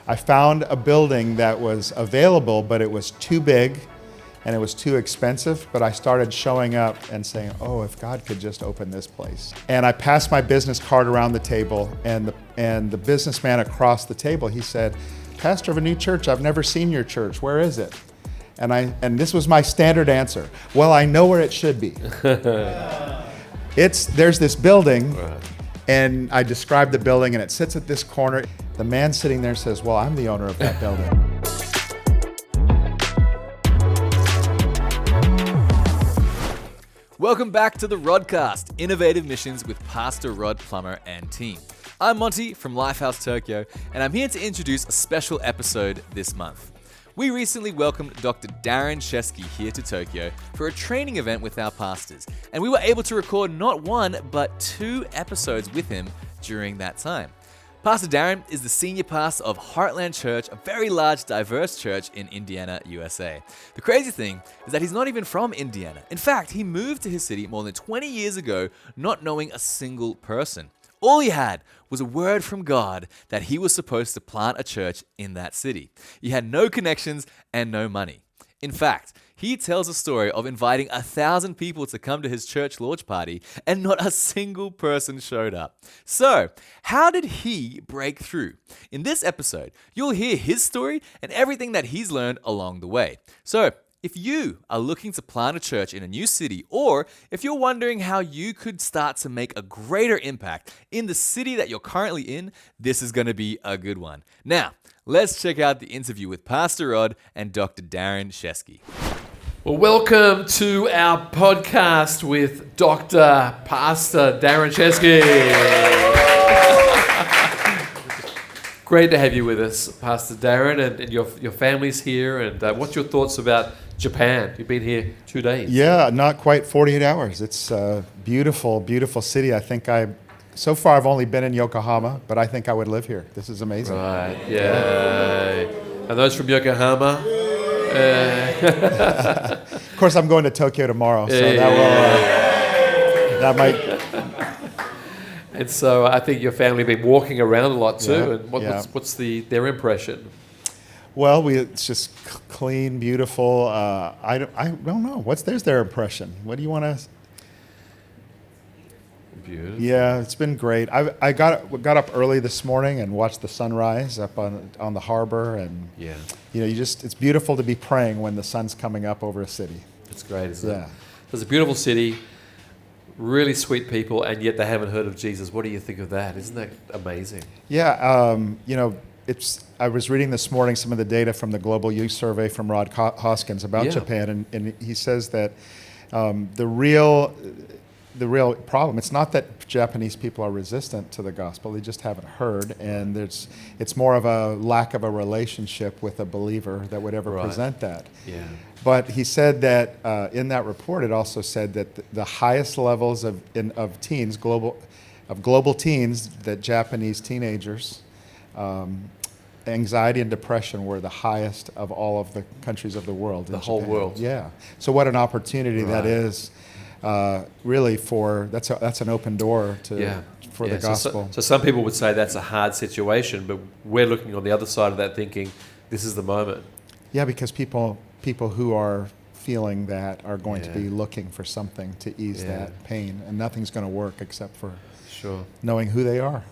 I found a building that was available, but it was too big and it was too expensive. But I started showing up and saying, oh, if God could just open this place. And I passed my business card around the table, and the businessman across the table, he said, "Pastor of a new church, I've never seen your church. Where is it?" And this was my standard answer. "Well, I know where it should be." There's this building, and I described the building, and it sits at this corner. The man sitting there says, "Well, I'm the owner of that building." Welcome back to the Rodcast, Innovative Missions with Pastor Rod Plummer and team. I'm Monty from Lifehouse Tokyo, and I'm here to introduce a special episode this month. We recently welcomed Dr. Darryn Scheske here to Tokyo for a training event with our pastors, and we were able to record not one, but 2 episodes with him during that time. Pastor Darryn is the senior pastor of Heartland Church, a very large, diverse church in Indiana, USA. The crazy thing is that he's not even from Indiana. In fact, he moved to his city more than 20 years ago, not knowing a single person. All he had was a word from God that he was supposed to plant a church in that city. He had no connections and no money. In fact, he tells a story of inviting 1,000 people to come to his church launch party, and not a single person showed up. So, how did he break through? In this episode, you'll hear his story and everything that he's learned along the way. So, if you are looking to plant a church in a new city, or if you're wondering how you could start to make a greater impact in the city that you're currently in, this is going to be a good one. Now, let's check out the interview with Pastor Rod and Dr. Darryn Scheske. Well, welcome to our podcast with Pastor Darryn Scheske. Great to have you with us, Pastor Darryn, and your family's here. And what's your thoughts about Japan? You've been here 2 days. Yeah, not quite 48 hours. It's a beautiful, beautiful city. So far I've only been in Yokohama, but I think I would live here. This is amazing. Right, yeah. And those from Yokohama? Of course, I'm going to Tokyo tomorrow, so that might... And so I think your family have been walking around a lot too. Yeah, and what's their impression? Well, it's just clean, beautiful. I don't know. There's their impression? What do you want to... Beautiful. Yeah, it's been great. I got up early this morning and watched the sunrise up on the harbor, and it's beautiful to be praying when the sun's coming up over a city. It's great, isn't it? It's a beautiful city, really sweet people, and yet they haven't heard of Jesus. What do you think of that? Isn't that amazing? Yeah, I was reading this morning some of the data from the Global Youth Survey from Rod Hoskins about Japan, and he says that the real problem, it's not that Japanese people are resistant to the gospel, they just haven't heard, and it's more of a lack of a relationship with a believer that would ever present that. Yeah. But he said that in that report, it also said that the highest levels of teens, global teens, that Japanese teenagers, anxiety and depression were the highest of all of the countries of the world. The whole world. Yeah. So what an opportunity that is. Really that's an open door for the gospel. So some people would say that's a hard situation, but we're looking on the other side of that thinking this is the moment. Yeah, because people who are feeling that are going to be looking for something to ease that pain, and nothing's going to work except for knowing who they are.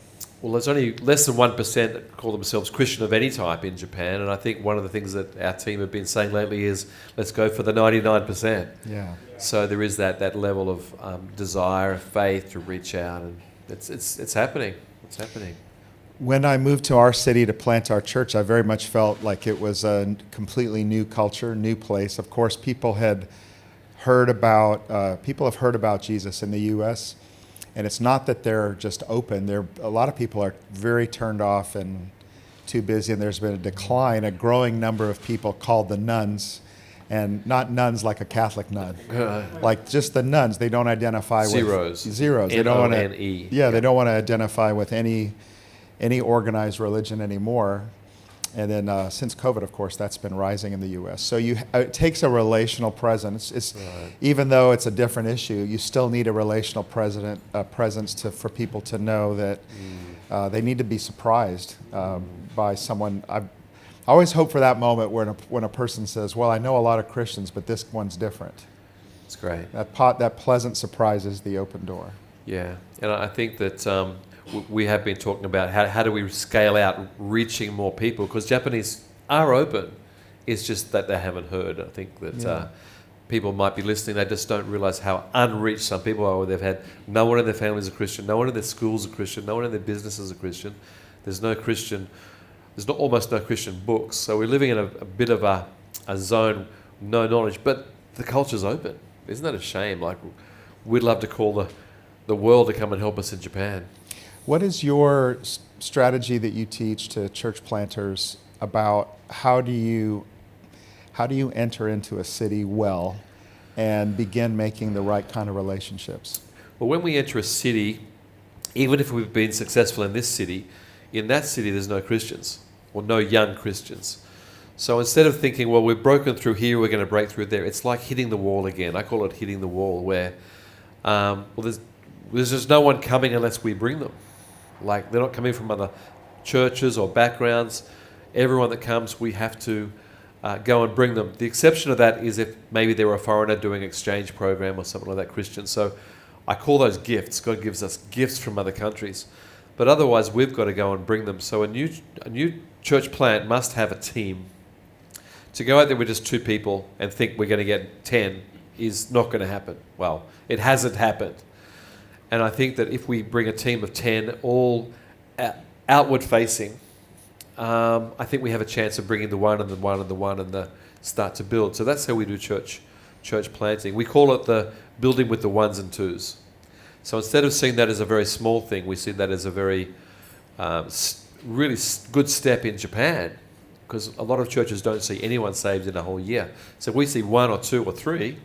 Well, there's only less than 1% that call themselves Christian of any type in Japan, and I think one of the things that our team have been saying lately is let's go for the 99%. Yeah. So there is that level of desire, of faith to reach out, and it's happening. It's happening. When I moved to our city to plant our church, I very much felt like it was a completely new culture, new place. Of course, people have heard about Jesus in the U.S., and it's not that they're just open. A lot of people are very turned off and too busy, and there's been a growing number of people called the nuns, and not nuns like a Catholic nun, like just the nuns. They don't identify with zeros. They don't want to. Yeah, they don't want to identify with any organized religion anymore. And then since COVID, of course, that's been rising in the U.S. So it takes a relational presence. Even though it's a different issue, you still need a relational presence for people to know that they need to be surprised by someone. I always hope for that moment when a person says, well, I know a lot of Christians, but this one's different. It's great. That pleasant surprise is the open door. Yeah, and I think that we have been talking about how do we scale out reaching more people, because Japanese are open. It's just that they haven't heard. I think that people might be listening, they just don't realise how unreached some people are, where they've had no one in their family is a Christian, no one in their schools is a Christian, no one in their business is a Christian. There's almost no Christian books. So we're living in a bit of a zone, no knowledge, but the culture's open. Isn't that a shame? Like, we'd love to call the world to come and help us in Japan. What is your strategy that you teach to church planters about how do you enter into a city well and begin making the right kind of relationships? Well, when we enter a city, even if we've been successful in this city, in that city there's no Christians or no young Christians. So instead of thinking, well, we've broken through here, we're going to break through there, it's like hitting the wall again. I call it hitting the wall, where there's just no one coming unless we bring them. Like, they're not coming from other churches or backgrounds. Everyone that comes, we have to go and bring them. The exception of that is if maybe they were a foreigner doing an exchange program or something like that, Christian. So I call those gifts. God gives us gifts from other countries. But otherwise, we've got to go and bring them. So a new church plant must have a team. To go out there with just 2 people and think we're going to get 10 is not going to happen. Well, it hasn't happened. And I think that if we bring a team of 10, all outward facing, I think we have a chance of bringing the one and the one and the one and start to build. So that's how we do church planting. We call it the building with the ones and twos. So instead of seeing that as a very small thing, we see that as a very really good step in Japan, because a lot of churches don't see anyone saved in a whole year. So if we see 1 or 2 or 3,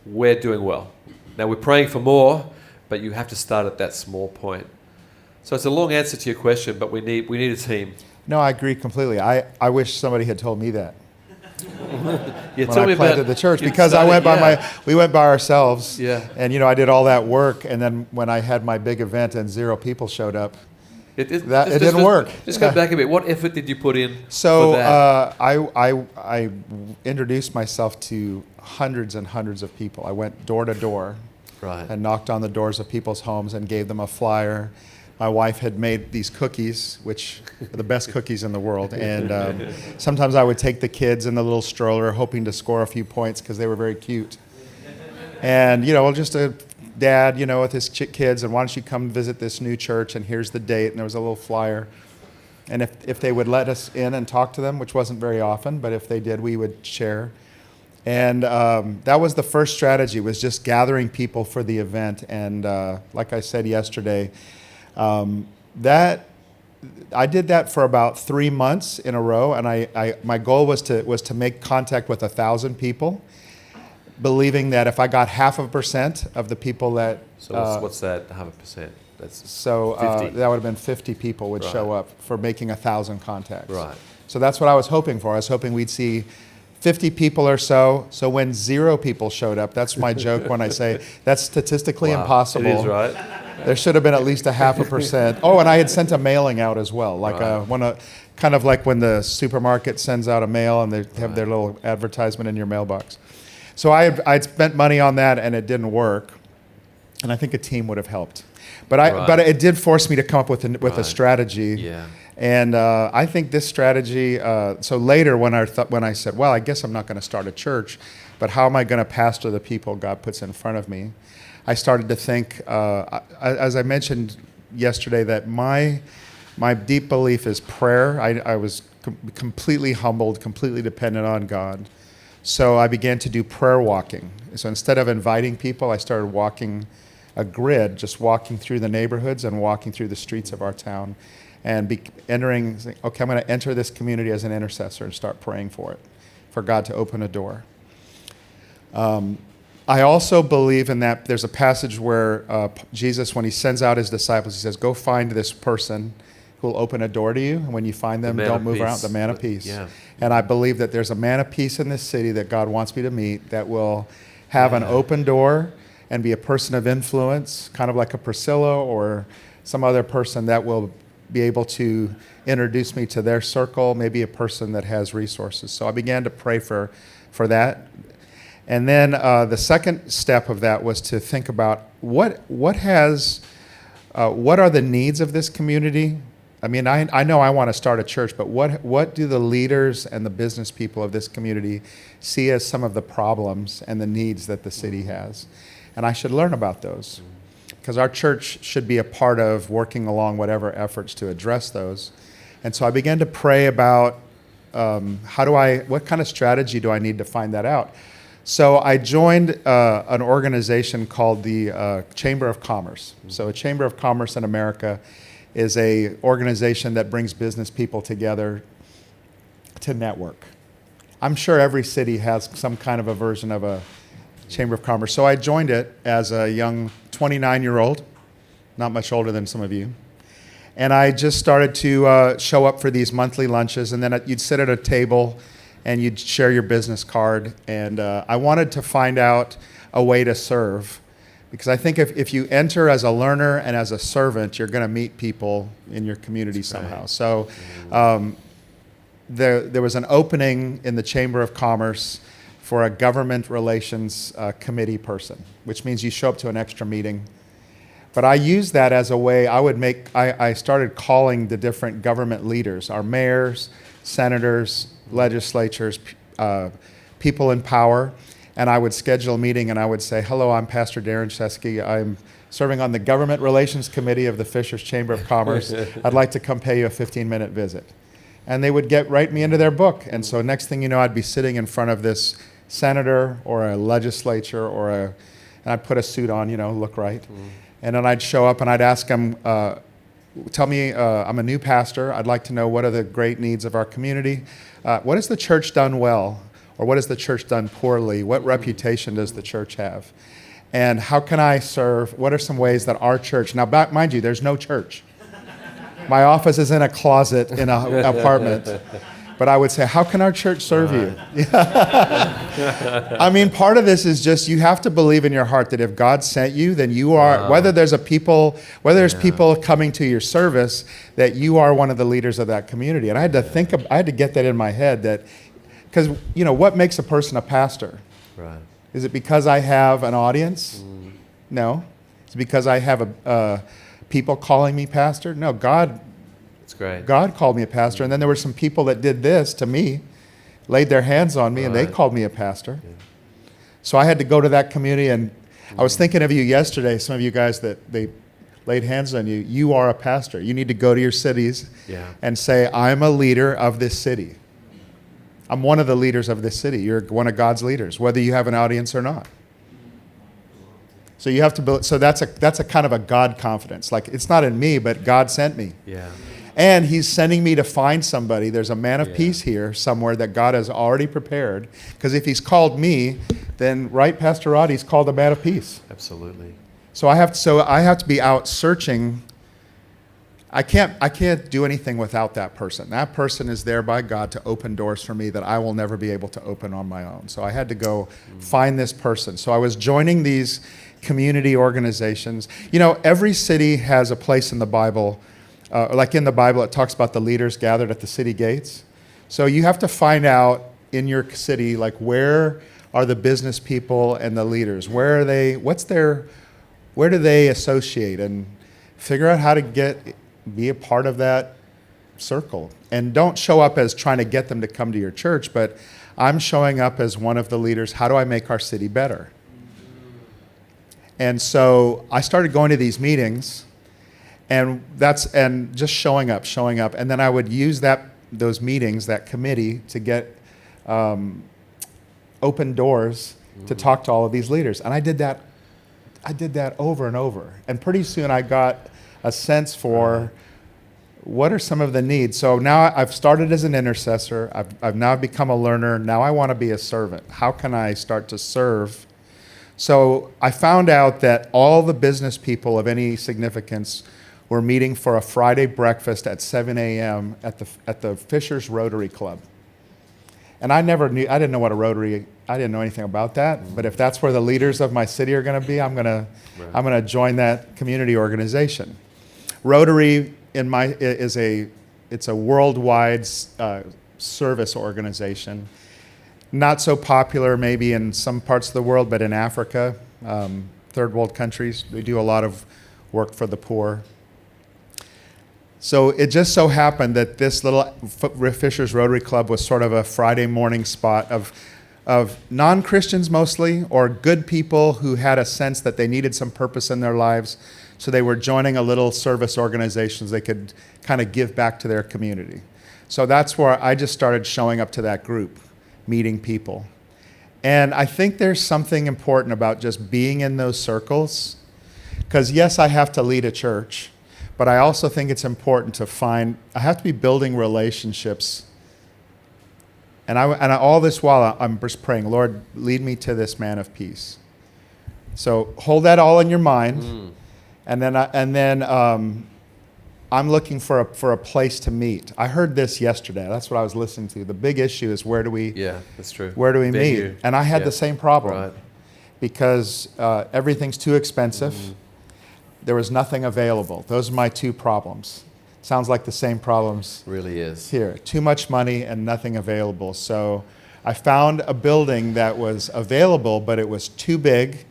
we're doing well. Now, we're praying for more, but you have to start at that small point. So it's a long answer to your question, but we need a team. No, I agree completely. I wish somebody had told me that Yeah, when tell me I planted about the church, you because started- we went by ourselves. Yeah. And I did all that work, and then when I had my big event and 0 people showed up, it didn't work. Just go back a bit. What effort did you put in So for that? I introduced myself to hundreds and hundreds of people. I went door to door Right. and knocked on the doors of people's homes and gave them a flyer. My wife had made these cookies, which are the best cookies in the world. And sometimes I would take the kids in the little stroller, hoping to score a few points because they were very cute. And, just a dad, with his kids, and why don't you come visit this new church, and here's the date, and there was a little flyer. And if they would let us in and talk to them, which wasn't very often, but if they did, we would share. And that was the first strategy, was just gathering people for the event. And like I said yesterday, I did that for about 3 months in a row, and my goal was to make contact with 1,000 people, believing that if I got 0.5% of the people that What's that? 0.5%? That's 50. that would have been 50 people would Right. show up for making 1,000 contacts. Right. So that's what I was hoping for. I was hoping we'd see 50 people or so. So when 0 people showed up, that's my joke when I say that's statistically Wow. impossible. It is, right? There should have been at least 0.5%. Oh, and I had sent a mailing out as well, like Right. kind of like when the supermarket sends out a mail and they have their little advertisement in your mailbox. So I'd spent money on that, and it didn't work. And I think a team would have helped. But Right. it did force me to come up with a Right. strategy. Yeah. And I think this strategy. So later, when I said, well, I guess I'm not going to start a church, but how am I going to pastor the people God puts in front of me? I started to think, as I mentioned yesterday, that my deep belief is prayer. I was completely humbled, completely dependent on God. So I began to do prayer walking. So instead of inviting people, I started walking a grid, just walking through the neighborhoods and walking through the streets of our town, and saying, okay, I'm going to enter this community as an intercessor and start praying for it, for God to open a door. I also believe in that there's a passage where Jesus, when he sends out his disciples, he says, go find this person who will open a door to you. And when you find them, don't move around. The man of peace. Yeah. And I believe that there's a man of peace in this city that God wants me to meet that will have an open door and be a person of influence, kind of like a Priscilla or some other person that will be able to introduce me to their circle, maybe a person that has resources. So I began to pray for that. And then the second step of that was to think about what are the needs of this community? I mean, I know I want to start a church, but what do the leaders and the business people of this community see as some of the problems and the needs that the city has? And I should learn about those, because our church should be a part of working along whatever efforts to address those. And so I began to pray about what kind of strategy do I need to find that out? So I joined an organization called the Chamber of Commerce. So a Chamber of Commerce in America is a organization that brings business people together to network. I'm sure every city has some kind of a version of a Chamber of Commerce. So I joined it as a young 29-year-old, not much older than some of you. And I just started to show up for these monthly lunches, and then you'd sit at a table and you'd share your business card. And I wanted to find out a way to serve, because I think if you enter as a learner and as a servant, you're going to meet people in your community somehow. Right. So there was an opening in the Chamber of Commerce for a government relations committee person, which means you show up to an extra meeting. But I used that as a way I started calling the different government leaders, our mayors, senators, legislatures, people in power, and I would schedule a meeting and I would say, hello, I'm Pastor Darryn Scheske. I'm serving on the Government Relations Committee of the Fishers Chamber of Commerce. I'd like to come pay you a 15-minute visit. And they would write me into their book. And so next thing you know, I'd be sitting in front of this senator or a legislature and I'd put a suit on, look right. And then I'd show up and I'd ask them, tell me, I'm a new pastor. I'd like to know what are the great needs of our community. What has the church done well? Or what has the church done poorly? What reputation does the church have? And how can I serve? What are some ways that our church, now mind you, there's no church. My office is in a closet in an apartment. But I would say, how can our church serve you? I mean, part of this is just you have to believe in your heart that if God sent you, then you are, whether there's people coming to your service, that you are one of the leaders of that community. And I had to get that in my head, that, because, what makes a person a pastor? Right. Is it because I have an audience? No. Is it because I have people calling me pastor? No, God called me a pastor, and then there were some people that did this to me, laid their hands on me, and they called me a pastor. Yeah. So I had to go to that community, and I was thinking of you yesterday, some of you guys that they laid hands on you. You are a pastor. You need to go to your cities and say, I'm a leader of this city. I'm one of the leaders of this city. You're one of God's leaders, whether you have an audience or not. So you have to build. So that's a kind of a God confidence. Like, it's not in me, but God sent me. Yeah. And he's sending me to find somebody. There's a man of peace here somewhere that God has already prepared. Because if he's called me, then, right, Pastor Rod, he's called a man of peace. Absolutely. So I have to be out searching. I can't do anything without that person. That person is there by God to open doors for me that I will never be able to open on my own. So I had to go find this person. So I was joining these community organizations. Every city has a place in the Bible. Like in the Bible, it talks about the leaders gathered at the city gates. So you have to find out in your city, like, where are the business people and the leaders? Where are they? Where do they associate? And figure out how to be a part of that circle. And don't show up as trying to get them to come to your church, but I'm showing up as one of the leaders. How do I make our city better? And so I started going to these meetings, and just showing up. And then I would use those meetings, that committee, to get open doors to talk to all of these leaders. And I did that over and over. And pretty soon I got a sense for what are some of the needs. So now I've started as an intercessor. I've now become a learner. Now I want to be a servant. How can I start to serve? So I found out that all the business people of any significance were meeting for a Friday breakfast at 7 a.m. at the Fishers Rotary Club. And I didn't know what a Rotary, I didn't know anything about that. But if that's where the leaders of my city are going to be, I'm going to join that community organization. Rotary it's a worldwide service organization. Not so popular maybe in some parts of the world, but in Africa, third world countries, we do a lot of work for the poor. So it just so happened that this little Fishers Rotary Club was sort of a Friday morning spot of non-Christians mostly, or good people who had a sense that they needed some purpose in their lives. So they were joining a little service organization so they could kind of give back to their community. So that's where I just started showing up to that group, meeting people. And I think there's something important about just being in those circles. Because yes, I have to lead a church, but I also think it's important to I have to be building relationships. And all this while, I'm just praying, Lord, lead me to this man of peace. So hold that all in your mind. And then I'm looking for a place to meet. I heard this yesterday. That's what I was listening to. The big issue is where do we that's true. Where do we meet? Venue. And I had the same problem. Right. Because everything's too expensive. There was nothing available. Those are my two problems. Sounds like the same problems. Really is. Here. Too much money and nothing available. So I found a building that was available, but it was too big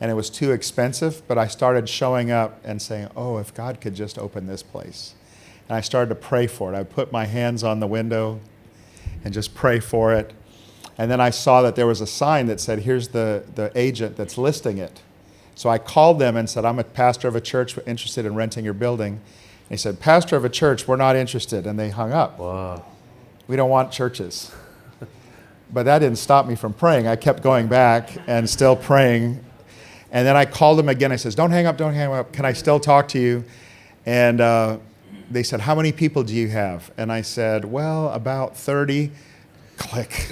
and it was too expensive. But I started showing up and saying, oh, if God could just open this place. And I started to pray for it. I put my hands on the window and just pray for it. And then I saw that there was a sign that said, here's the agent that's listing it. So I called them and said, I'm a pastor of a church interested in renting your building. And he said, pastor of a church, we're not interested. And they hung up. Wow. We don't want churches. But that didn't stop me from praying. I kept going back and still praying. And then I called them again. I said, don't hang up. Can I still talk to you? And they said, how many people do you have? And I said, well, about 30. Click.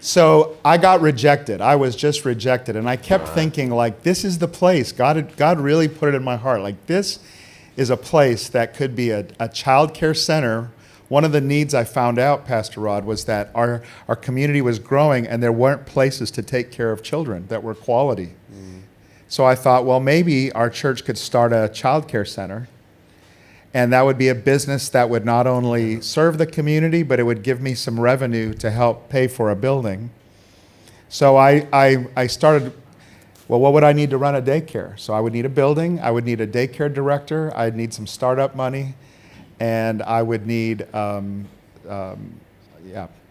So I got rejected. I was just rejected. And I kept thinking, like, this is the place. God really put it in my heart. Like, this is a place that could be a child care center. One of the needs I found out, Pastor Rod, was that our community was growing and there weren't places to take care of children that were quality. So I thought, well, maybe our church could start a child care center. And that would be a business that would not only serve the community, but it would give me some revenue to help pay for a building. So I started, well, what would I need to run a daycare? So I would need a building, I would need a daycare director, I'd need some startup money, and I would need,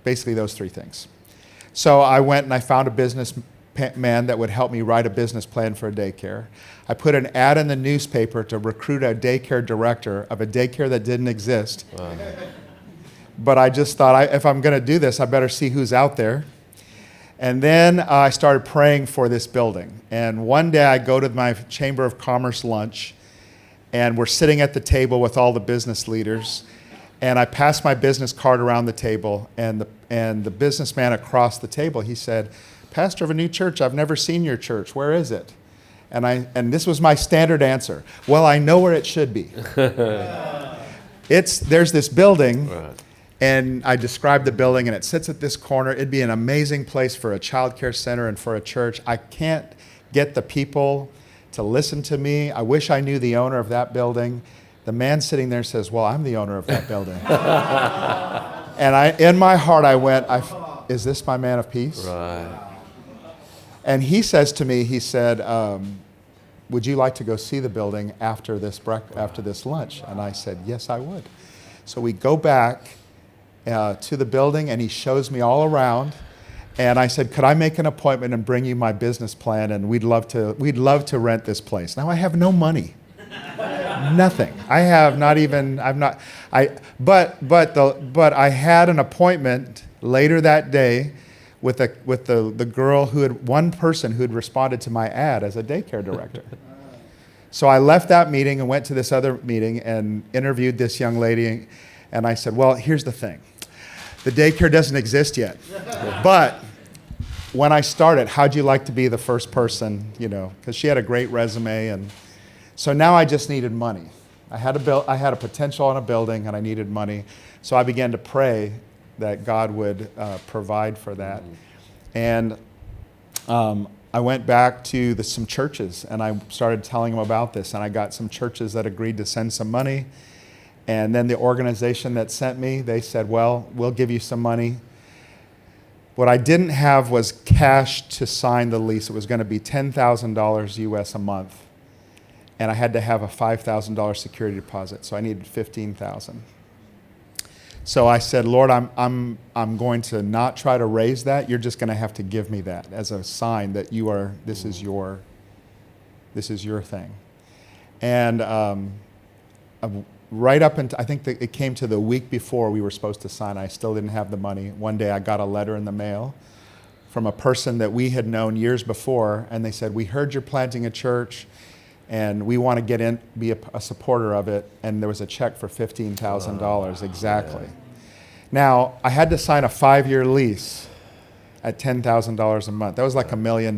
basically those three things. So I went and I found a businessman that would help me write a business plan for a daycare. I put an ad in the newspaper to recruit a daycare director of a daycare that didn't exist. Wow. But I just thought, if I'm going to do this, I better see who's out there. And then I started praying for this building. And one day I go to my Chamber of Commerce lunch, and we're sitting at the table with all the business leaders. And I passed my business card around the table, and the businessman across the table, he said, pastor of a new church, I've never seen your church. Where is it? And this was my standard answer. Well, I know where it should be. There's this building, right. And I described the building, and it sits at this corner. It'd be an amazing place for a child care center and for a church. I can't get the people to listen to me. I wish I knew the owner of that building. The man sitting there says, well, I'm the owner of that building. And in my heart, I went, is this my man of peace? Right. And he says to me, he said, would you like to go see the building after this lunch? And I said, yes, I would. So we go back to the building, and he shows me all around. And I said, could I make an appointment and bring you my business plan? And we'd love to rent this place. Now I have no money, nothing. But I had an appointment later that day with the girl one person who had responded to my ad as a daycare director. So I left that meeting and went to this other meeting and interviewed this young lady. And I said, well, here's the thing. The daycare doesn't exist yet. But when I started, how'd you like to be the first person, because she had a great resume. And so now I just needed money. I had a potential on a building, and I needed money. So I began to pray that God would provide for that. And I went back to some churches, and I started telling them about this, and I got some churches that agreed to send some money. And then the organization that sent me, they said, well, we'll give you some money. What I didn't have was cash to sign the lease. It was going to be $10,000 US a month. And I had to have a $5,000 security deposit, so I needed $15,000. So I said, Lord, I'm going to not try to raise that. You're just going to have to give me that as a sign that this is your thing. And right up until, I think that it came to the week before we were supposed to sign, I still didn't have the money. One day I got a letter in the mail from a person that we had known years before, and they said, we heard you're planting a church, and we want to get in, be a supporter of it. And there was a check for $15,000 exactly. Yeah. Now, I had to sign a 5-year lease at $10,000 a month. That was like $1 million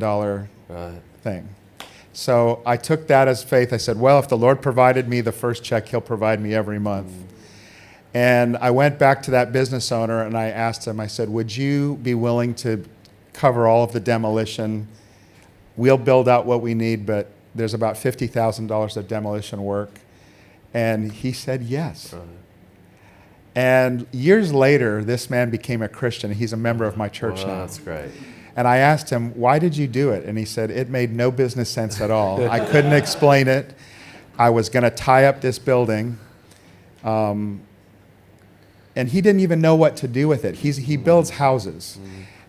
thing. So I took that as faith. I said, well, if the Lord provided me the first check, he'll provide me every month. And I went back to that business owner and I asked him, I said, would you be willing to cover all of the demolition? We'll build out what we need, but there's about $50,000 of demolition work. And he said yes. Right. And years later, this man became a Christian. He's a member of my church now. That's great. And I asked him, why did you do it? And he said, it made no business sense at all. I couldn't explain it. I was going to tie up this building. And he didn't even know what to do with it. He builds houses.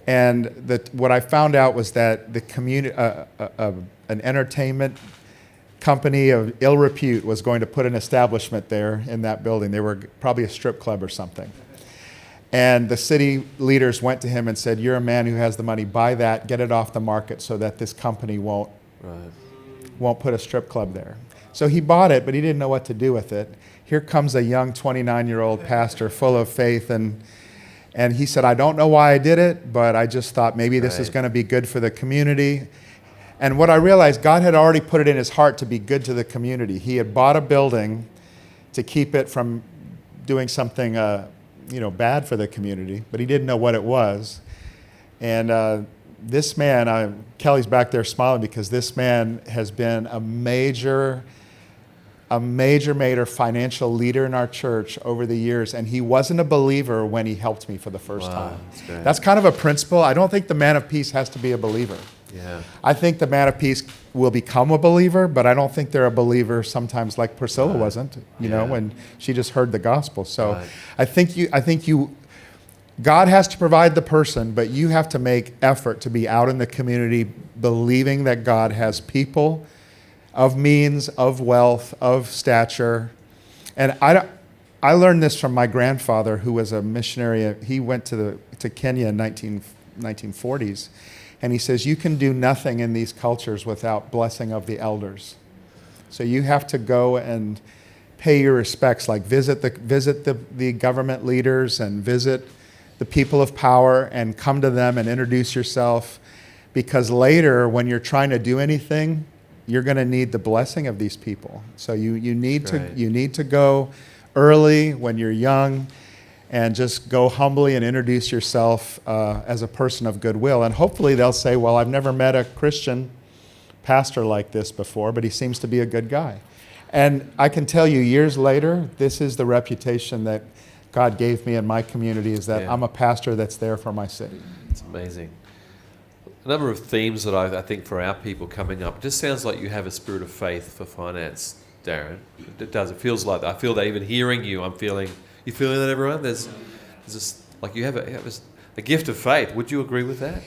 And what I found out was that the community, an entertainment company of ill repute was going to put an establishment there in that building. They were probably a strip club or something. And the city leaders went to him and said, you're a man who has the money, buy that, get it off the market so that this company won't put a strip club there. So he bought it, but he didn't know what to do with it. Here comes a young 29-year-old pastor full of faith, and he said, I don't know why I did it, but I just thought maybe this is going to be good for the community. And what I realized, God had already put it in his heart to be good to the community. He had bought a building to keep it from doing something bad for the community, but he didn't know what it was. And this man, Kelly's back there smiling because this man has been a major financial leader in our church over the years, and he wasn't a believer when he helped me for the first time. That's kind of a principle. I don't think the man of peace has to be a believer. Yeah. I think the man of peace will become a believer, but I don't think they're a believer sometimes like Priscilla wasn't, when she just heard the gospel. So I think God has to provide the person, but you have to make effort to be out in the community believing that God has people of means, of wealth, of stature. And I learned this from my grandfather, who was a missionary. He went to Kenya in 1940s. And he says, you can do nothing in these cultures without blessing of the elders. So you have to go and pay your respects, like visit the government leaders and visit the people of power and come to them and introduce yourself. Because later, when you're trying to do anything, you're going to need the blessing of these people. So you need to go early when you're young, and just go humbly and introduce yourself as a person of goodwill. And hopefully they'll say, well, I've never met a Christian pastor like this before, but he seems to be a good guy. And I can tell you, years later, this is the reputation that God gave me in my community, is that I'm a pastor that's there for my city. It's amazing. A number of themes that I think for our people coming up. It just sounds like you have a spirit of faith for finance, Darryn. It does. It feels like that. I feel that even hearing you, I'm feeling... You feeling that, everyone? There's this, like you have a gift of faith. Would you agree with that?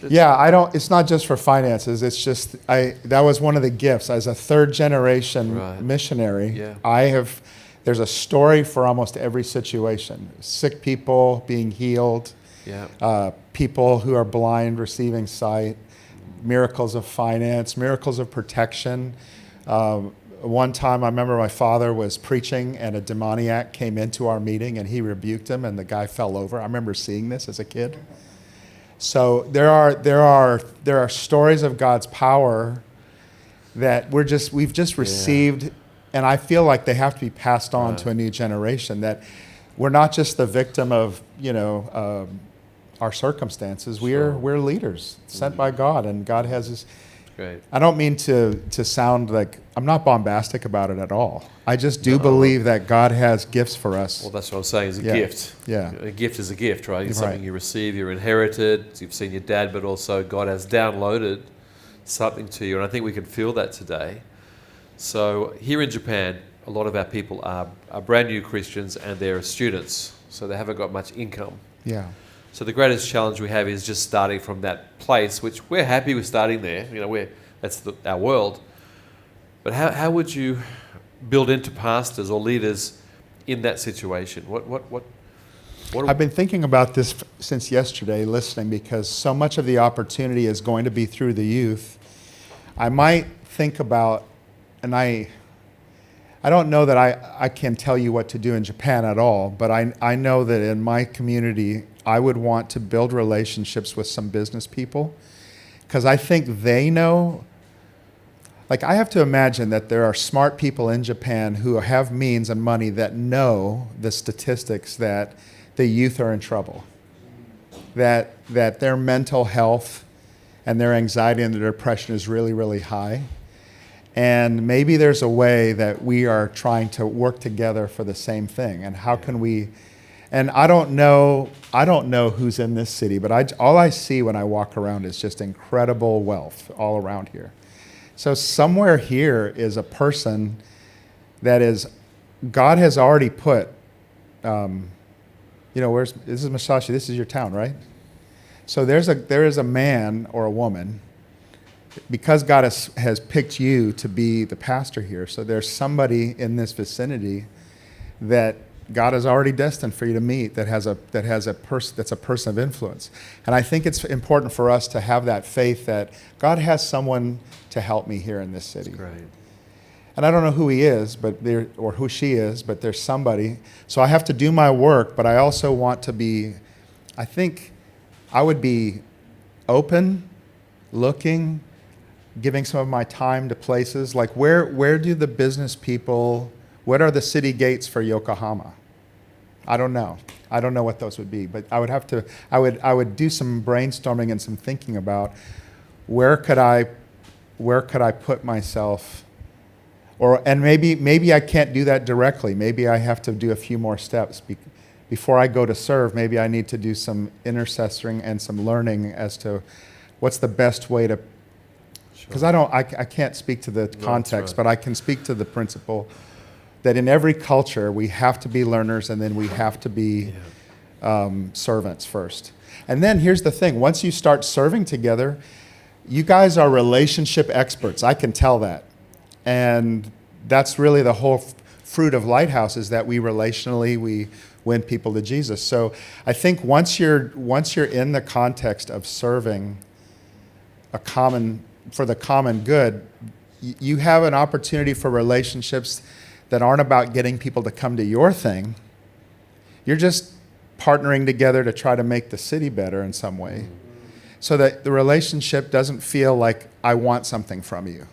It's not just for finances. It's just, that was one of the gifts. As a third generation missionary, there's a story for almost every situation. Sick people being healed, people who are blind receiving sight, miracles of finance, miracles of protection. One time I remember my father was preaching and a demoniac came into our meeting and he rebuked him and the guy fell over. I remember seeing this as a kid. So there are stories of God's power that we've just received, and I feel like they have to be passed on to a new generation, that we're not just the victim of our circumstances. We're leaders sent by God, and God has Great. I don't mean to sound like, I'm not bombastic about it at all. I just do believe that God has gifts for us. Well, that's what I'm saying, is a Yeah. gift. Yeah. A gift is a gift, right? It's Right. something you receive, you're inherited, you've seen your dad, but also God has downloaded something to you. And I think we can feel that today. So here in Japan, a lot of our people are brand new Christians and they're students, so they haven't got much income. Yeah. So the greatest challenge we have is just starting from that place, which we're happy with starting there. You know, that's our world. But how would you build into pastors or leaders in that situation? What I've been thinking about this since yesterday, listening, because so much of the opportunity is going to be through the youth. I might think about, and I don't know that I can tell you what to do in Japan at all, but I know that in my community, I would want to build relationships with some business people, because I think they know. Like, I have to imagine that there are smart people in Japan who have means and money that know the statistics that the youth are in trouble, that their mental health and their anxiety and their depression is really, really high. And maybe there's a way that we are trying to work together for the same thing. And how can we, and I don't know who's in this city, but all I see when I walk around is just incredible wealth all around here. So somewhere here is a person that is, God has already put, this is Musashi, this is your town, right? So there is a man or a woman, because God has picked you to be the pastor here. So there's somebody in this vicinity that God has already destined for you to meet that's a person of influence. And I think it's important for us to have that faith that God has someone to help me here in this city. That's great. And I don't know who he is, or who she is, but there's somebody. So I have to do my work, but I also want to be, I think I would be open, looking, giving some of my time to places like where do the business people, what are the city gates for Yokohama? I don't know. I don't know what those would be, but I would do some brainstorming and some thinking about where could I put myself, and maybe I can't do that directly. Maybe I have to do a few more steps before I go to serve. Maybe I need to do some intercessoring and some learning as to what's the best way to. Because I can't speak to the context, but I can speak to the principle that in every culture we have to be learners, and then we have to be servants first. And then here's the thing: once you start serving together, you guys are relationship experts. I can tell that, and that's really the whole fruit of Lighthouse, is that we win people to Jesus. So I think once you're in the context of serving for the common good, you have an opportunity for relationships that aren't about getting people to come to your thing. You're just partnering together to try to make the city better in some way, so that the relationship doesn't feel like I want something from you,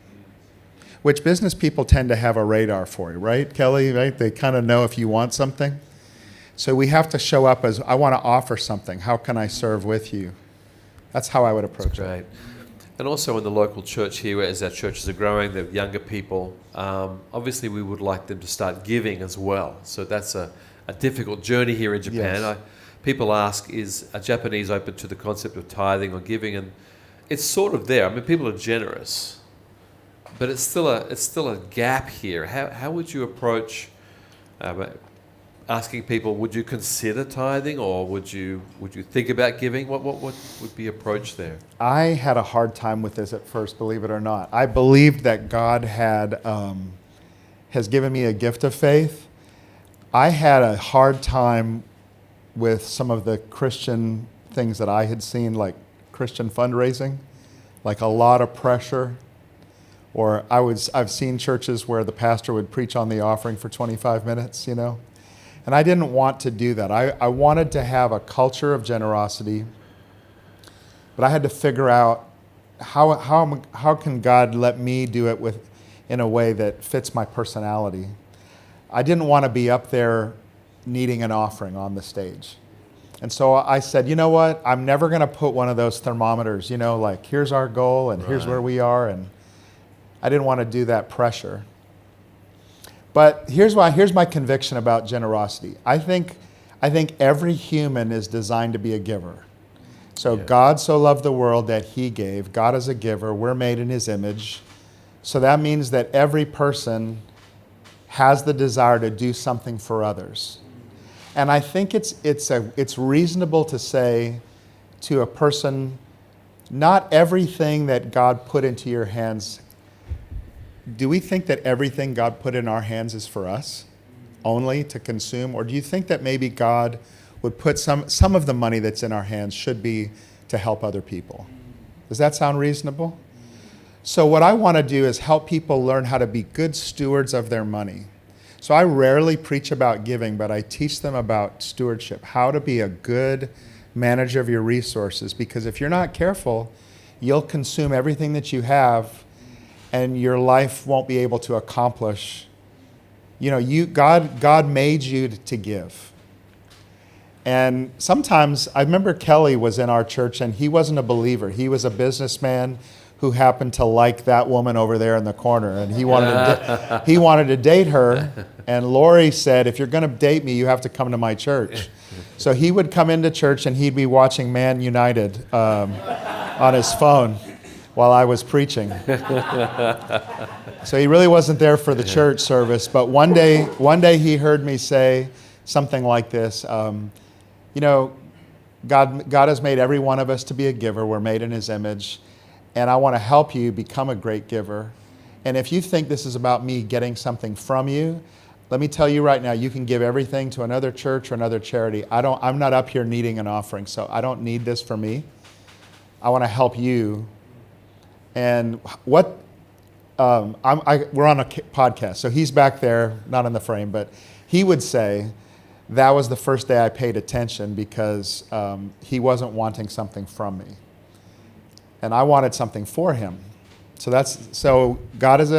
which business people tend to have a radar for you, right, Kelly? Right? They kind of know if you want something. So we have to show up as, I want to offer something. How can I serve with you? That's how I would approach it. Right. And also in the local church here, as our churches are growing, the younger people, obviously we would like them to start giving as well. So that's a difficult journey here in Japan. Yes. People ask, is a Japanese open to the concept of tithing or giving? And it's sort of there. I mean, people are generous, but it's still a gap here. How would you approach asking people, would you consider tithing, or would you think about giving? What would be approach there? I had a hard time with this at first, believe it or not. I believed that God has given me a gift of faith. I had a hard time with some of the Christian things that I had seen, like Christian fundraising, like a lot of pressure. Or I've seen churches where the pastor would preach on the offering for 25 minutes, And I didn't want to do that. I wanted to have a culture of generosity, but I had to figure out how can God let me do it in a way that fits my personality. I didn't want to be up there needing an offering on the stage. And so I said, you know what? I'm never going to put one of those thermometers, like here's our goal and here's where we are. And I didn't want to do that pressure. But here's my conviction about generosity. I think every human is designed to be a giver. So God so loved the world that he gave. God is a giver. We're made in his image. So that means that every person has the desire to do something for others. And I think it's reasonable to say to a person, not everything that God put into your hands. Do we think that everything God put in our hands is for us only to consume? Or do you think that maybe God would put some of the money that's in our hands should be to help other people? Does that sound reasonable? So what I want to do is help people learn how to be good stewards of their money. So I rarely preach about giving, but I teach them about stewardship, how to be a good manager of your resources. Because if you're not careful, you'll consume everything that you have, and your life won't be able to accomplish. God made you to give. And sometimes, I remember Kelly was in our church, and he wasn't a believer. He was a businessman who happened to like that woman over there in the corner, and he wanted to date her. And Lori said, if you're going to date me, you have to come to my church. So he would come into church, and he'd be watching Man United on his phone while I was preaching. So he really wasn't there for the church service. But one day he heard me say something like this. God has made every one of us to be a giver. We're made in his image. And I want to help you become a great giver. And if you think this is about me getting something from you, let me tell you right now, you can give everything to another church or another charity. I'm not up here needing an offering, so I don't need this for me. I want to help you. And we're on a podcast, so he's back there, not in the frame, but he would say that was the first day I paid attention because he wasn't wanting something from me. And I wanted something for him. So God's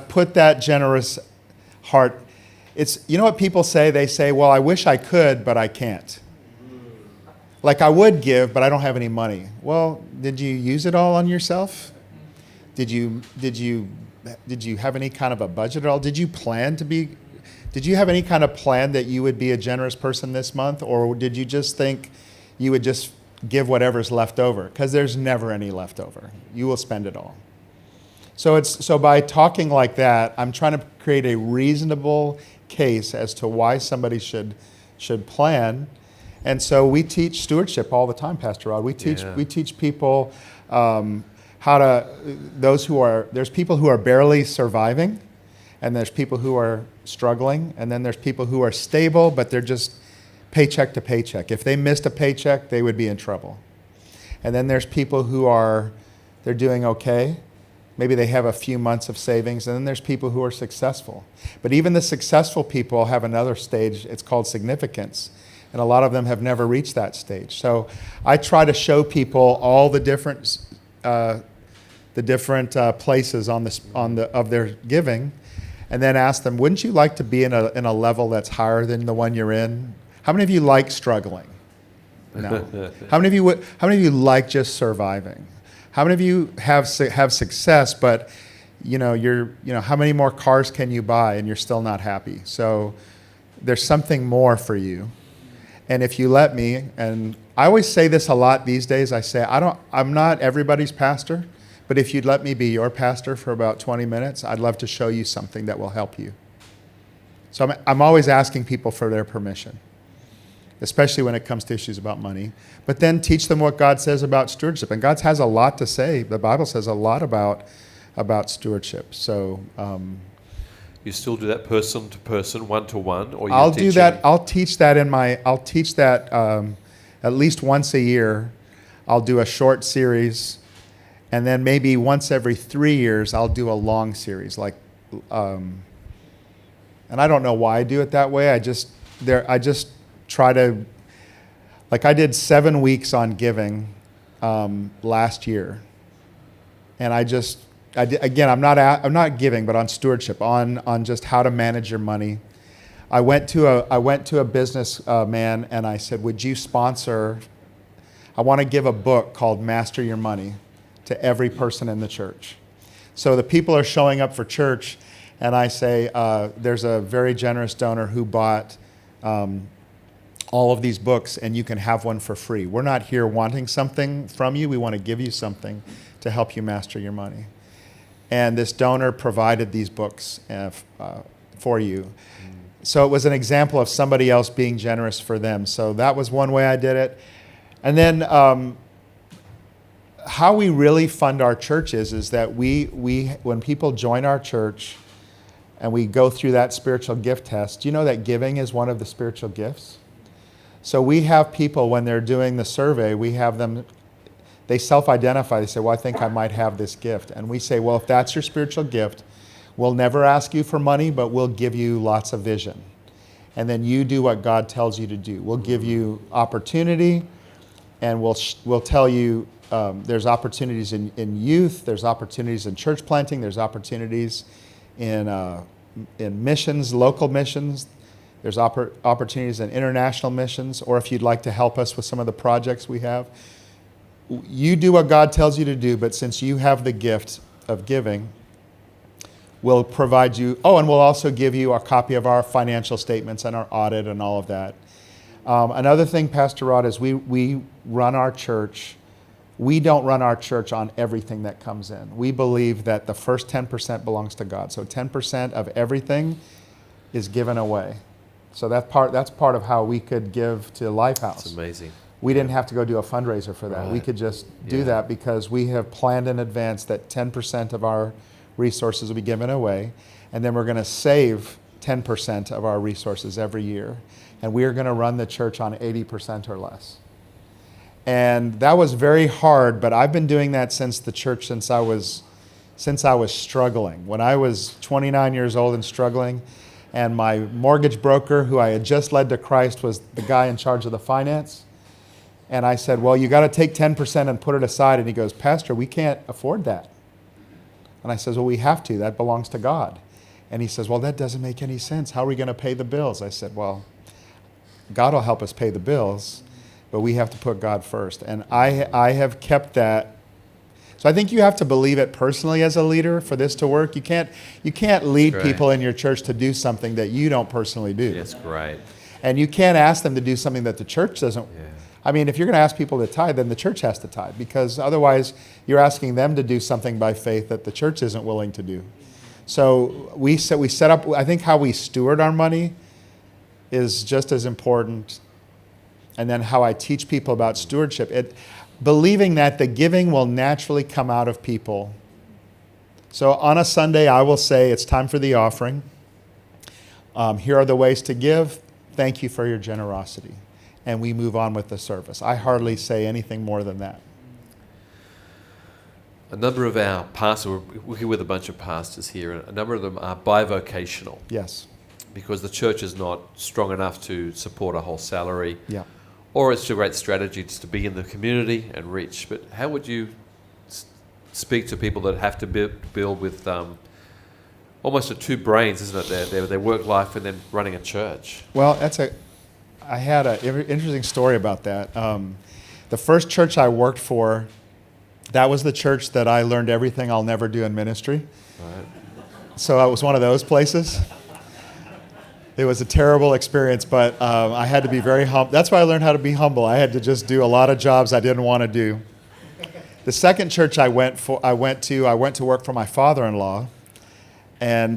put that generous heart. It's, what people say? They say, well, I wish I could, but I can't. Like I would give, but I don't have any money. Well, did you use it all on yourself? Did you have any kind of a budget at all? Did you have any kind of plan that you would be a generous person this month? Or did you just think you would just give whatever's left over? Because there's never any left over. You will spend it all. So by talking like that, I'm trying to create a reasonable case as to why somebody should plan. And so we teach stewardship all the time, Pastor Rod. We teach people there's people who are barely surviving, and there's people who are struggling, and then there's people who are stable, but they're just paycheck to paycheck. If they missed a paycheck, they would be in trouble. And then there's people they're doing okay. Maybe they have a few months of savings. And then there's people who are successful. But even the successful people have another stage. It's called significance. And a lot of them have never reached that stage. So I try to show people all the different places of their giving, and then ask them, wouldn't you like to be in a level that's higher than the one you're in? How many of you like struggling? No. How many of you like just surviving? How many of you have success, but how many more cars can you buy and you're still not happy? So there's something more for you. And if you let me, and I always say this a lot these days, I say I'm not everybody's pastor, but if you'd let me be your pastor for about 20 minutes, I'd love to show you something that will help you. So I'm always asking people for their permission, especially when it comes to issues about money. But then teach them what God says about stewardship. And God has a lot to say. The Bible says a lot about stewardship. So you still do that person to person, one to one, or I'll do that. I'll teach that at least once a year. I'll do a short series, and then maybe once every 3 years I'll do a long series. And I don't know why I do it that way. I just try to, I did 7 weeks on giving last year, and I'm not giving, but on stewardship, on just how to manage your money. I went to a business man and I said, would you sponsor, I want to give a book called Master Your Money to every person in the church. So the people are showing up for church, and I say, there's a very generous donor who bought all of these books, and you can have one for free. We're not here wanting something from you. We want to give you something to help you master your money. And this donor provided these books for you. So it was an example of somebody else being generous for them. So that was one way I did it. And then how we really fund our churches is that we when people join our church and we go through that spiritual gift test, do you know that giving is one of the spiritual gifts? So we have people, when they're doing the survey, we have them, they self-identify. They say, well, I think I might have this gift. And we say, well, if that's your spiritual gift, we'll never ask you for money, but we'll give you lots of vision. And then you do what God tells you to do. We'll give you opportunity, and we'll tell you there's opportunities in youth, there's opportunities in church planting, there's opportunities in missions, local missions, there's opportunities in international missions, or if you'd like to help us with some of the projects we have. You do what God tells you to do, but since you have the gift of giving, we'll provide you, and we'll also give you a copy of our financial statements and our audit and all of that. Another thing, Pastor Rod, is we run our church. We don't run our church on everything that comes in. We believe that the first 10% belongs to God. So 10% of everything is given away. So that's part of how we could give to Lifehouse. It's amazing. We didn't have to go do a fundraiser for that. Right. We could just do that because we have planned in advance that 10% of our resources will be given away, and then we're going to save 10% of our resources every year, and we are going to run the church on 80% or less. And that was very hard, but I've been doing that since I was struggling. When I was 29 years old and struggling, and my mortgage broker, who I had just led to Christ, was the guy in charge of the finance. And I said, well, you got to take 10% and put it aside. And he goes, Pastor, we can't afford that. And I says, well, we have to. That belongs to God. And he says, well, that doesn't make any sense. How are we going to pay the bills? I said, well, God will help us pay the bills, but we have to put God first. And I have kept that. So I think you have to believe it personally as a leader for this to work. You can't lead people in your church to do something that you don't personally do. That's great. And you can't ask them to do something that the church doesn't. Yeah. I mean, if you're going to ask people to tithe, then the church has to tithe, because otherwise you're asking them to do something by faith that the church isn't willing to do. So we set up, I think how we steward our money is just as important. And then how I teach people about stewardship, believing that the giving will naturally come out of people. So on a Sunday, I will say, it's time for the offering. Here are the ways to give. Thank you for your generosity. And we move on with the service. I hardly say anything more than that. A number of our pastors, we're working with a bunch of pastors here, and a number of them are bivocational. Yes. Because the church is not strong enough to support a whole salary. Yeah. Or it's a great strategy just to be in the community and reach. But how would you speak to people that have to build with almost two brains, isn't it? Their work life and then running a church. Well, I had an interesting story about that. The first church I worked for, that was the church that I learned everything I'll never do in ministry. Right. So it was one of those places. It was a terrible experience, but I had to be very humble. That's why I learned how to be humble. I had to just do a lot of jobs I didn't want to do. The second church I went to work for my father-in-law, and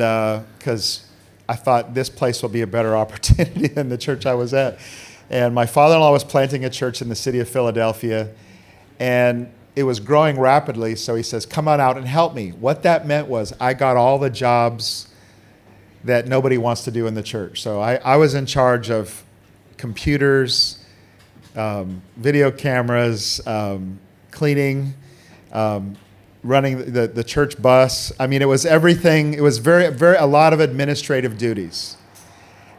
because I thought this place will be a better opportunity than the church I was at. And my father-in-law was planting a church in the city of Philadelphia, and it was growing rapidly, so he says, come on out and help me. What that meant was I got all the jobs that nobody wants to do in the church. So I was in charge of computers, video cameras, cleaning, running the church bus. I mean, it was everything. It was a lot of administrative duties.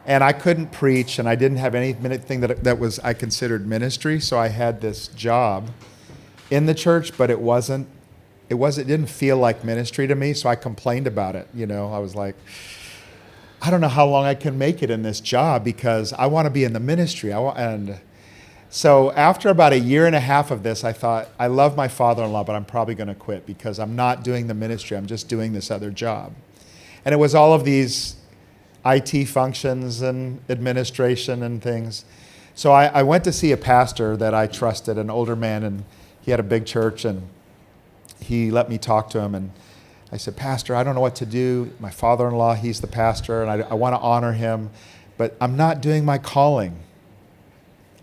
And I couldn't preach, and I didn't have anything that was I considered ministry. So I had this job in the church, but it didn't feel like ministry to me. So I complained about it. I was like, I don't know how long I can make it in this job because I want to be in the ministry. And so after about a year and a half of this, I thought, I love my father-in-law, but I'm probably going to quit because I'm not doing the ministry. I'm just doing this other job. And it was all of these IT functions and administration and things. So I went to see a pastor that I trusted, an older man, and he had a big church, and he let me talk to him. And I said, Pastor, I don't know what to do. My father-in-law, he's the pastor, and I want to honor him, but I'm not doing my calling.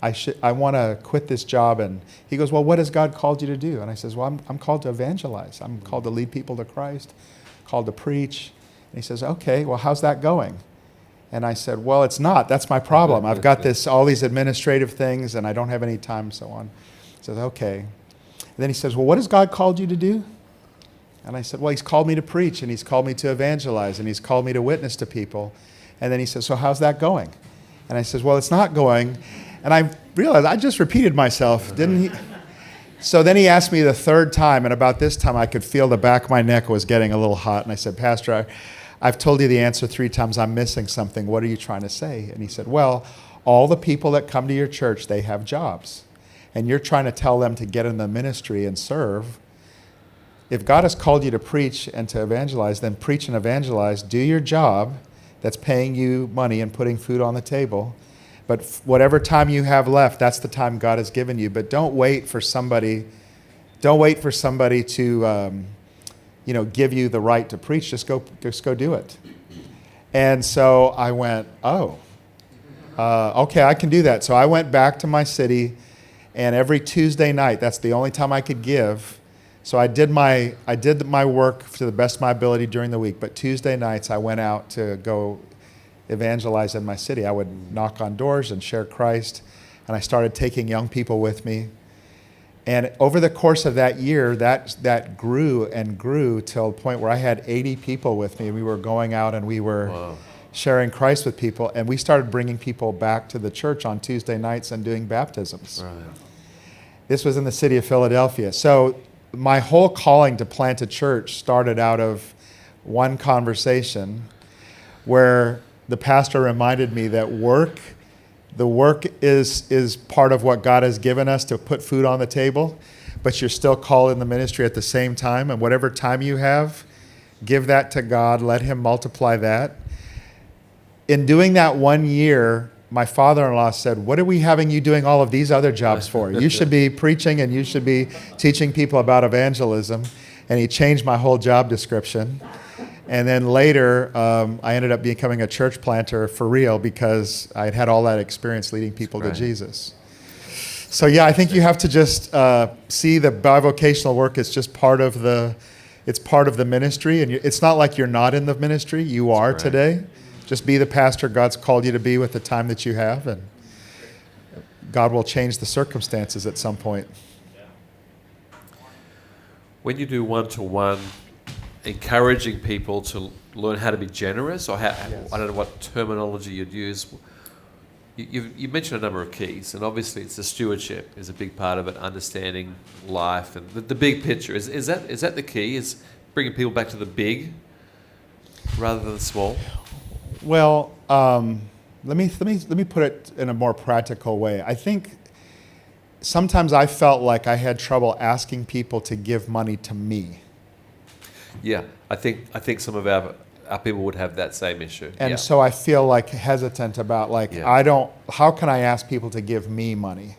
I want to quit this job. And he goes, well, what has God called you to do? And I says, well, I'm called to evangelize. I'm called to lead people to Christ, called to preach. And he says, okay, well, how's that going? And I said, well, it's not. That's my problem. I've got all these administrative things, and I don't have any time, so on. He says, okay. And then he says, well, what has God called you to do? And I said, well, he's called me to preach, and he's called me to evangelize, and he's called me to witness to people. And then he says, so how's that going? And I says, well, it's not going. And I realized I just repeated myself, didn't he? So then he asked me the third time, and about this time I could feel the back of my neck was getting a little hot. And I said, Pastor, I've told you the answer 3 times. I'm missing something. What are you trying to say? And he said, well, all the people that come to your church, they have jobs. And you're trying to tell them to get in the ministry and serve. If God has called you to preach and to evangelize, then preach and evangelize. Do your job that's paying you money and putting food on the table. But whatever time you have left, that's the time God has given you. But don't wait for somebody to give you the right to preach. Just go do it. And so I went, okay, I can do that. So I went back to my city, and every Tuesday night, that's the only time I could give. So I did my work to the best of my ability during the week, but Tuesday nights I went out to go evangelize in my city. I would knock on doors and share Christ, and I started taking young people with me. And over the course of that year, that grew and grew till the point where I had 80 people with me. We were going out and we were sharing Christ with people, and we started bringing people back to the church on Tuesday nights and doing baptisms. Right. This was in the city of Philadelphia. So my whole calling to plant a church started out of one conversation where the pastor reminded me that the work is part of what God has given us to put food on the table, but you're still called in the ministry at the same time. And whatever time you have, give that to God, let him multiply that. In doing that 1 year, my father-in-law said, what are we having you doing all of these other jobs for? You should be preaching and you should be teaching people about evangelism. And he changed my whole job description. And then later, I ended up becoming a church planter for real because I had all that experience leading people to Jesus. So yeah, I think you have to just see the bivocational work is just part of the ministry. And it's not like you're not in the ministry. You are today. Just be the pastor God's called you to be with the time that you have, and God will change the circumstances at some point. When you do one-to-one, encouraging people to learn how to be generous, or I don't know what terminology you'd use. You mentioned a number of keys, and obviously it's the stewardship is a big part of it, understanding life and the big picture. Is that the key? Is bringing people back to the big rather than the small? Well, let me put it in a more practical way. I think sometimes I felt like I had trouble asking people to give money to me. Yeah, I think some of our people would have that same issue. And so I feel like hesitant about how can I ask people to give me money?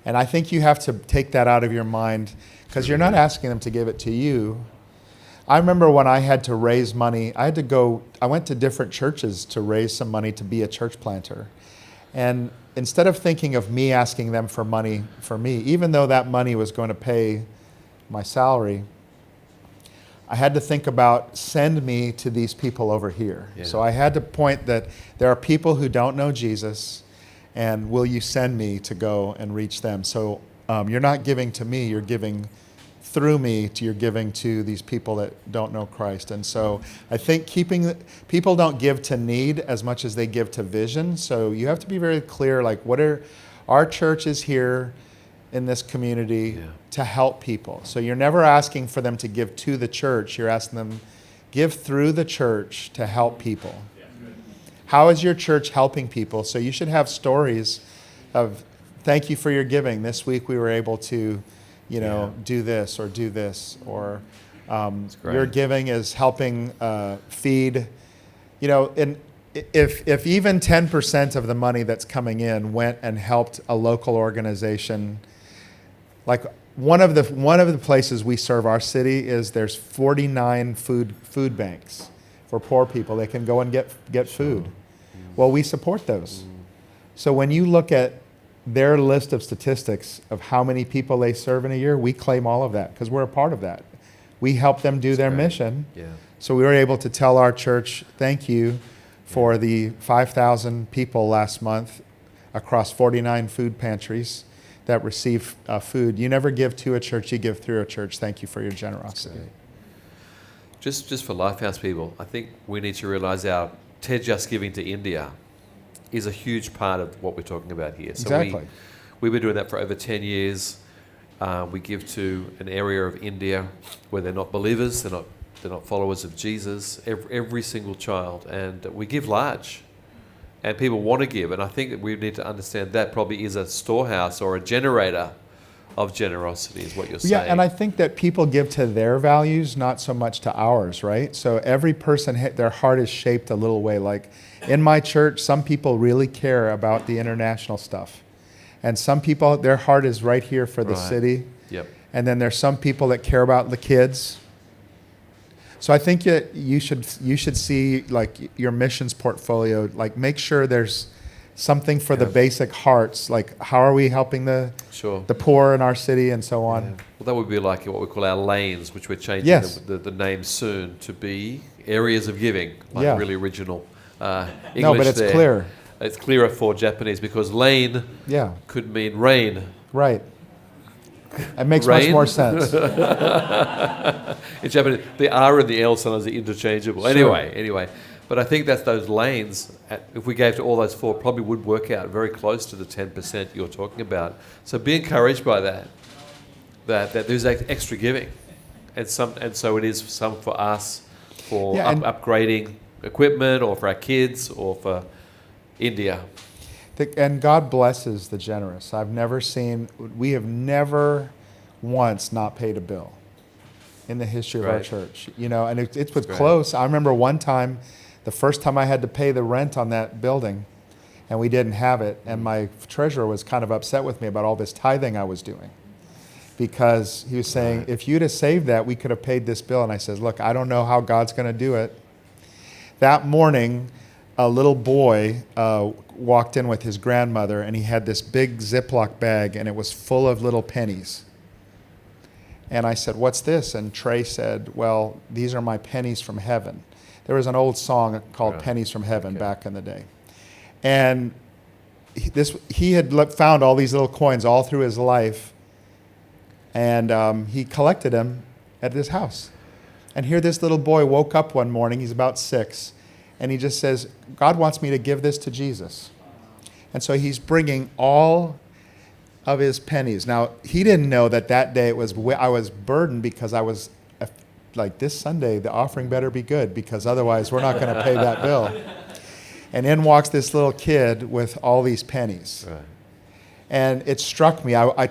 And I think you have to take that out of your mind because you're not asking them to give it to you. I remember when I had to raise money, I went to different churches to raise some money to be a church planter. And instead of thinking of me asking them for money for me, even though that money was going to pay my salary, I had to think about send me to these people over here. Yeah. So I had to point that there are people who don't know Jesus, and will you send me to go and reach them? So you're not giving to me, you're giving through me you're giving to these people that don't know Christ. And so I think people don't give to need as much as they give to vision. So you have to be very clear, like our church is here in this community to help people. So you're never asking for them to give to the church. You're asking them give through the church to help people. How is your church helping people? So you should have stories of, thank you for your giving. This week we were able to, do this or do this, or your giving is helping feed, and if even 10% of the money that's coming in went and helped a local organization, like one of the places we serve our city is there's 49 food banks for poor people. They can go and get food. Well, we support those. So when you look at their list of statistics of how many people they serve in a year, we claim all of that because we're a part of that. We help them do their mission. Yeah. So we were able to tell our church, thank you for the 5,000 people last month across 49 food pantries that receive food. You never give to a church, you give through a church. Thank you for your generosity. Just for Lifehouse people, I think we need to realize our TED Just Giving to India is a huge part of what we're talking about here. So exactly. We've been doing that for over 10 years. We give to an area of India where they're not believers, they're not followers of Jesus, every single child, and we give large. And people want to give, and I think that we need to understand that probably is a storehouse or a generator of generosity, is what you're saying. Yeah, and I think that people give to their values, not so much to ours, right? So every person, their heart is shaped a little way. Like in my church, some people really care about the international stuff. And some people, their heart is right here for the city. Yep. And then there's some people that care about the kids. So I think you should see like your missions portfolio, like make sure there's something for the basic hearts, like how are we helping the poor in our city and so on. Yeah. Well, that would be like what we call our lanes, which we're changing the name soon to be areas of giving, like really original English. No, but it's clear. It's clearer for Japanese because lane could mean rain. Right. It makes much more sense. In Japanese, the R and the L sometimes are interchangeable. Sure. Anyway. But I think that's those lanes, if we gave to all those four, probably would work out very close to the 10% you're talking about. So be encouraged by that there's extra giving. And so it is some for us for upgrading equipment or for our kids or for India. And God blesses the generous. We have never once not paid a bill in the history of our church. And it was close. I remember one time, the first time I had to pay the rent on that building, and we didn't have it, and my treasurer was kind of upset with me about all this tithing I was doing. Because he was saying, if you'd have saved that, we could have paid this bill. And I said, look, I don't know how God's going to do it. That morning, a little boy walked in with his grandmother, and he had this big Ziploc bag, and it was full of little pennies. And I said, what's this? And Trey said, well, these are my pennies from heaven. There was an old song called Pennies from Heaven back in the day. And he had found all these little coins all through his life, and he collected them at his house. And here this little boy woke up one morning, he's about 6, and he just says, God wants me to give this to Jesus. And so he's bringing all of his pennies. Now, he didn't know that day I was burdened because I was like, this Sunday, the offering better be good because otherwise we're not going to pay that bill. And in walks this little kid with all these pennies. Right. And it struck me. I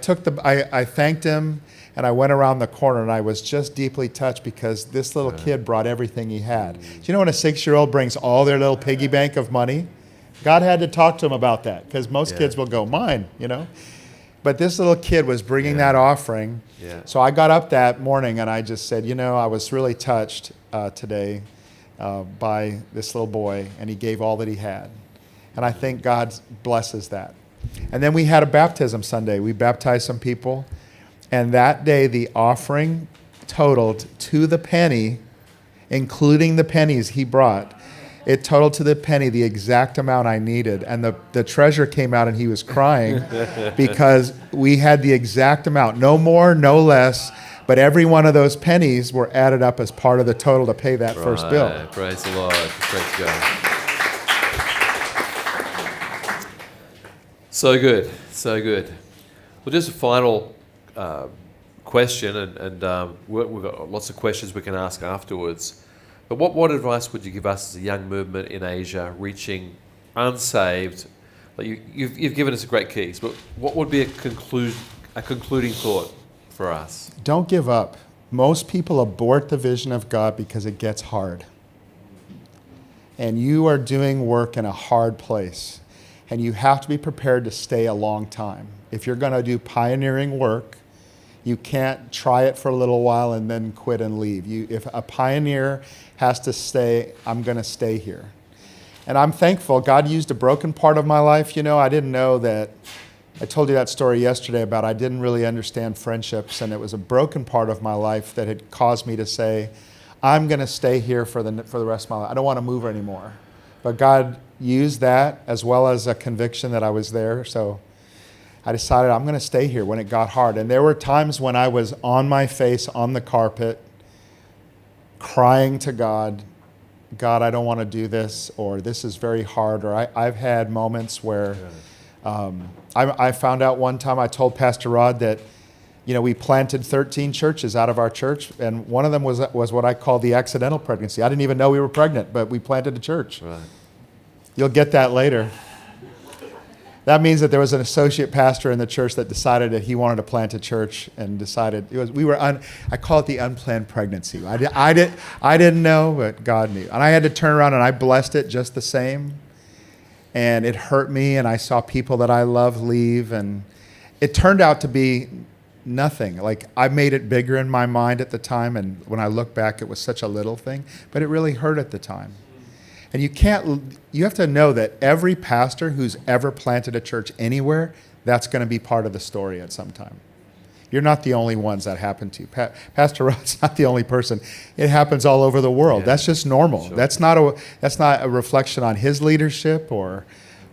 thanked him, and I went around the corner, and I was just deeply touched because this little kid brought everything he had. Do you know when a 6-year-old brings all their little piggy bank of money? God had to talk to him about that because most kids will go, mine, But this little kid was bringing that offering. Yeah. So I got up that morning and I just said, I was really touched today by this little boy, and he gave all that he had. And I think God blesses that. And then we had a baptism Sunday. We baptized some people. And that day the offering totaled to the penny, including the pennies he brought. It totaled to the penny the exact amount I needed. And the treasurer came out and he was crying because we had the exact amount. No more, no less. But every one of those pennies were added up as part of the total to pay that first bill. Praise the Lord. Praise God. So good. So good. Well, just a final question. And we've got lots of questions we can ask afterwards. But what advice would you give us as a young movement in Asia reaching unsaved? Like you've given us a great keys, but what would be a concluding thought for us? Don't give up. Most people abort the vision of God because it gets hard. And you are doing work in a hard place. And you have to be prepared to stay a long time. If you're going to do pioneering work, you can't try it for a little while and then quit and leave. If a pioneer has to stay, I'm going to stay here. And I'm thankful. God used a broken part of my life. I didn't know that. I told you that story yesterday about I didn't really understand friendships, and it was a broken part of my life that had caused me to say, I'm going to stay here for the rest of my life. I don't want to move anymore. But God used that as well as a conviction that I was there. So I decided I'm going to stay here when it got hard. And there were times when I was on my face on the carpet, crying to God, God, I don't want to do this, or this is very hard. Or I've had moments where I found out one time, I told Pastor Rod that, we planted 13 churches out of our church, and one of them was what I call the accidental pregnancy. I didn't even know we were pregnant, but we planted a church. Right. You'll get that later. That means that there was an associate pastor in the church that decided that he wanted to plant a church and decided I call it the unplanned pregnancy. I didn't know, but God knew. And I had to turn around and I blessed it just the same. And it hurt me, and I saw people that I love leave, and it turned out to be nothing. Like, I made it bigger in my mind at the time, and when I look back, it was such a little thing, but it really hurt at the time. And you have to know that every pastor who's ever planted a church anywhere, that's going to be part of the story at some time. You're not the only ones that happen to. Pastor Rod's not the only person. It happens all over the world. Yeah, that's just normal. Sure. That's not a reflection on his leadership or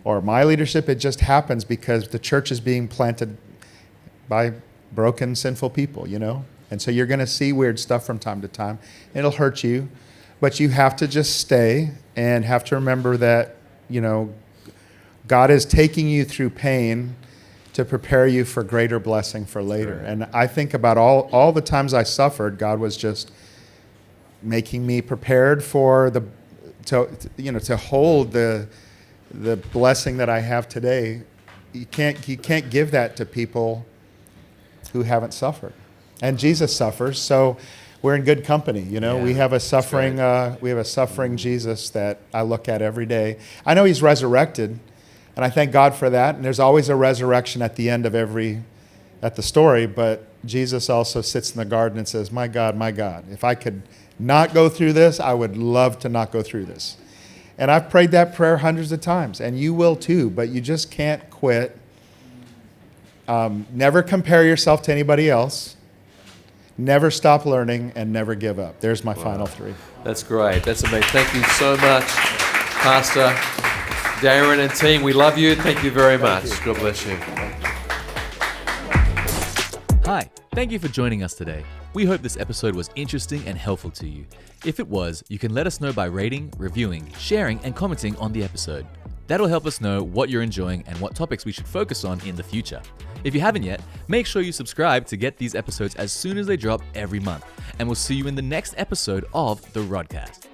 my leadership. It just happens because the church is being planted by broken, sinful people, And so you're going to see weird stuff from time to time. It'll hurt you, but you have to just stay and have to remember that, God is taking you through pain to prepare you for greater blessing for later. Sure. And I think about all the times I suffered, God was just making me prepared for to hold the blessing that I have today. You can't give that to people who haven't suffered. And Jesus suffers, so we're in good company. Yeah, we have a suffering Jesus that I look at every day. I know he's resurrected, and I thank God for that. And there's always a resurrection at the end of the story, but Jesus also sits in the garden and says, my God, if I could not go through this, I would love to not go through this. And I've prayed that prayer hundreds of times, and you will too, but you just can't quit. Never compare yourself to anybody else. Never stop learning, and never give up. There's my final three. That's great. That's amazing. Thank you so much, Pastor Darryn and team. We love you. Thank you very much. God bless you. Hi, thank you for joining us today. We hope this episode was interesting and helpful to you. If it was, you can let us know by rating, reviewing, sharing, and commenting on the episode. That'll help us know what you're enjoying and what topics we should focus on in the future. If you haven't yet, make sure you subscribe to get these episodes as soon as they drop every month. And we'll see you in the next episode of The Rodcast.